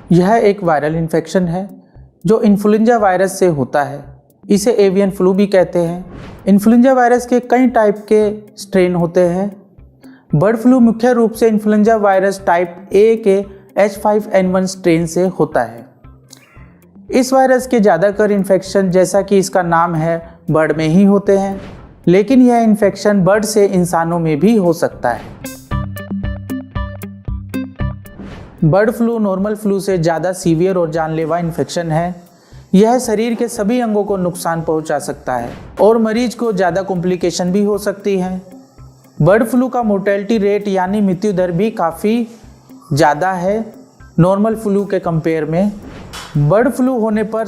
यह एक viral infection है जो इन्फ्लुएंजा वायरस से होता है। इसे एवियन फ्लू भी कहते हैं। इन्फ्लुएंजा वायरस के कई टाइप के स्ट्रेन होते हैं। बर्ड फ्लू मुख्य रूप से इन्फ्लुएंजा वायरस टाइप ए के H5N1 स्ट्रेन से होता है। इस वायरस के ज़्यादातर इन्फेक्शन, जैसा कि इसका नाम है, बर्ड में ही होते हैं, लेकिन यह इन्फेक्शन बर्ड से इंसानों में भी हो सकता है। बर्ड फ्लू नॉर्मल फ्लू से ज़्यादा सीवियर और जानलेवा इन्फेक्शन है। यह शरीर के सभी अंगों को नुकसान पहुंचा सकता है और मरीज को ज़्यादा कॉम्प्लिकेशन भी हो सकती है। बर्ड फ्लू का मोर्टेलिटी रेट यानी मृत्यु दर भी काफ़ी ज़्यादा है नॉर्मल फ्लू के कंपेयर में। बर्ड फ्लू होने पर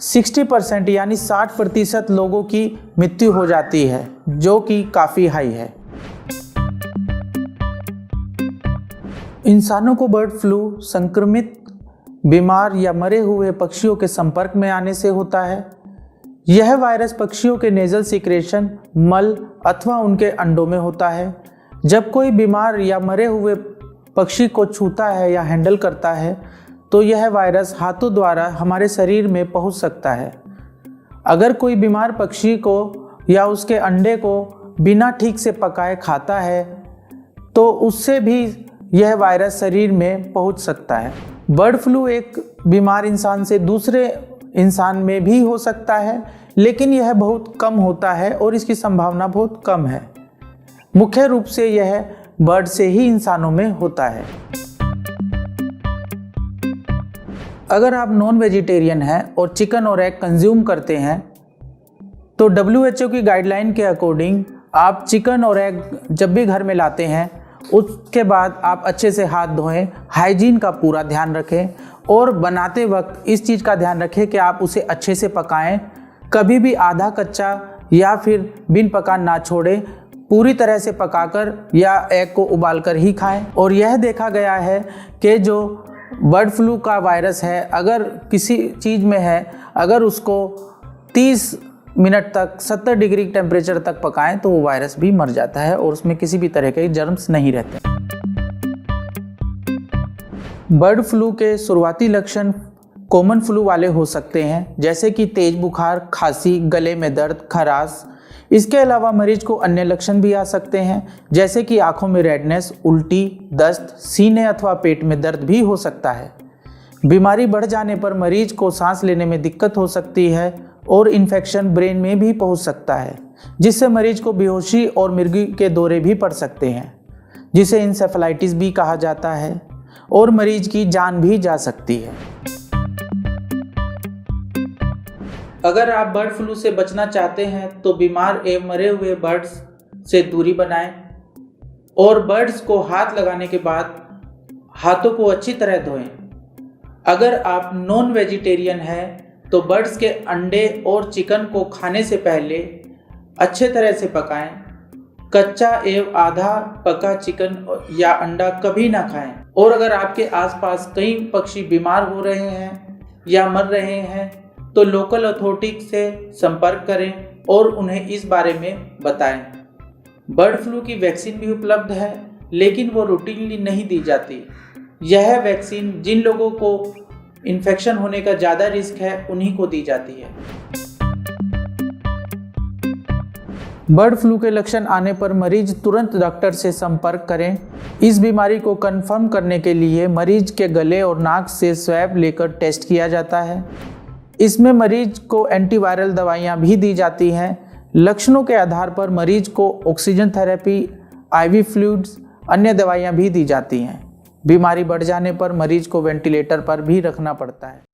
60% यानी 60% लोगों की मृत्यु हो जाती है, जो कि काफ़ी हाई है। इंसानों को बर्ड फ्लू संक्रमित, बीमार या मरे हुए पक्षियों के संपर्क में आने से होता है। यह वायरस पक्षियों के नेजल सीक्रेशन, मल अथवा उनके अंडों में होता है। जब कोई बीमार या मरे हुए पक्षी को छूता है या हैंडल करता है तो यह वायरस हाथों द्वारा हमारे शरीर में पहुंच सकता है। अगर कोई बीमार पक्षी को या उसके अंडे को बिना ठीक से पकाए खाता है तो उससे भी यह वायरस शरीर में पहुंच सकता है। बर्ड फ्लू एक बीमार इंसान से दूसरे इंसान में भी हो सकता है, लेकिन यह बहुत कम होता है और इसकी संभावना बहुत कम है। मुख्य रूप से यह बर्ड से ही इंसानों में होता है। अगर आप नॉन वेजिटेरियन हैं और चिकन और एग कंज्यूम करते हैं तो WHO की गाइडलाइन के अकॉर्डिंग आप चिकन और एग जब भी घर में लाते हैं उसके बाद आप अच्छे से हाथ धोएं, हाइजीन का पूरा ध्यान रखें और बनाते वक्त इस चीज़ का ध्यान रखें कि आप उसे अच्छे से पकाएं। कभी भी आधा कच्चा या फिर बिन पका ना छोड़ें, पूरी तरह से पकाकर या एग को उबालकर ही खाएं। और यह देखा गया है कि जो बर्ड फ्लू का वायरस है, अगर किसी चीज़ में है, अगर उसको 30 मिनट तक 70 डिग्री टेम्परेचर तक पकाएं तो वो वायरस भी मर जाता है और उसमें किसी भी तरह के जर्म्स नहीं रहते। बर्ड फ्लू के शुरुआती लक्षण कॉमन फ्लू वाले हो सकते हैं, जैसे कि तेज बुखार, खांसी, गले में दर्द, खराश। इसके अलावा मरीज को अन्य लक्षण भी आ सकते हैं, जैसे कि आंखों में रेडनेस, उल्टी, दस्त, सीने अथवा पेट में दर्द भी हो सकता है। बीमारी बढ़ जाने पर मरीज को सांस लेने में दिक्कत हो सकती है और इन्फेक्शन ब्रेन में भी पहुंच सकता है, जिससे मरीज को बेहोशी और मिर्गी के दौरे भी पड़ सकते हैं, जिसे इंसेफेलाइटिस भी कहा जाता है, और मरीज की जान भी जा सकती है। अगर आप बर्ड फ्लू से बचना चाहते हैं तो बीमार एवं मरे हुए बर्ड्स से दूरी बनाएं और बर्ड्स को हाथ लगाने के बाद हाथों को अच्छी तरह धोएं। अगर आप नॉन वेजिटेरियन हैं तो बर्ड्स के अंडे और चिकन को खाने से पहले अच्छे तरह से पकाएं। कच्चा एवं आधा पका चिकन या अंडा कभी ना खाएं। और अगर आपके आसपास कई पक्षी बीमार हो रहे हैं या मर रहे हैं तो लोकल अथॉरिटी से संपर्क करें और उन्हें इस बारे में बताएं। बर्ड फ्लू की वैक्सीन भी उपलब्ध है, लेकिन वो रूटीनली नहीं दी जाती। यह वैक्सीन जिन लोगों को इन्फेक्शन होने का ज़्यादा रिस्क है उन्हीं को दी जाती है। बर्ड फ्लू के लक्षण आने पर मरीज तुरंत डॉक्टर से संपर्क करें। इस बीमारी को कंफर्म करने के लिए मरीज के गले और नाक से स्वैब लेकर टेस्ट किया जाता है। इसमें मरीज को एंटीवायरल दवाइयाँ भी दी जाती हैं। लक्षणों के आधार पर मरीज को ऑक्सीजन थेरेपी, IV फ्लूइड्स, अन्य दवाइयाँ भी दी जाती हैं। बीमारी बढ़ जाने पर मरीज को वेंटिलेटर पर भी रखना पड़ता है।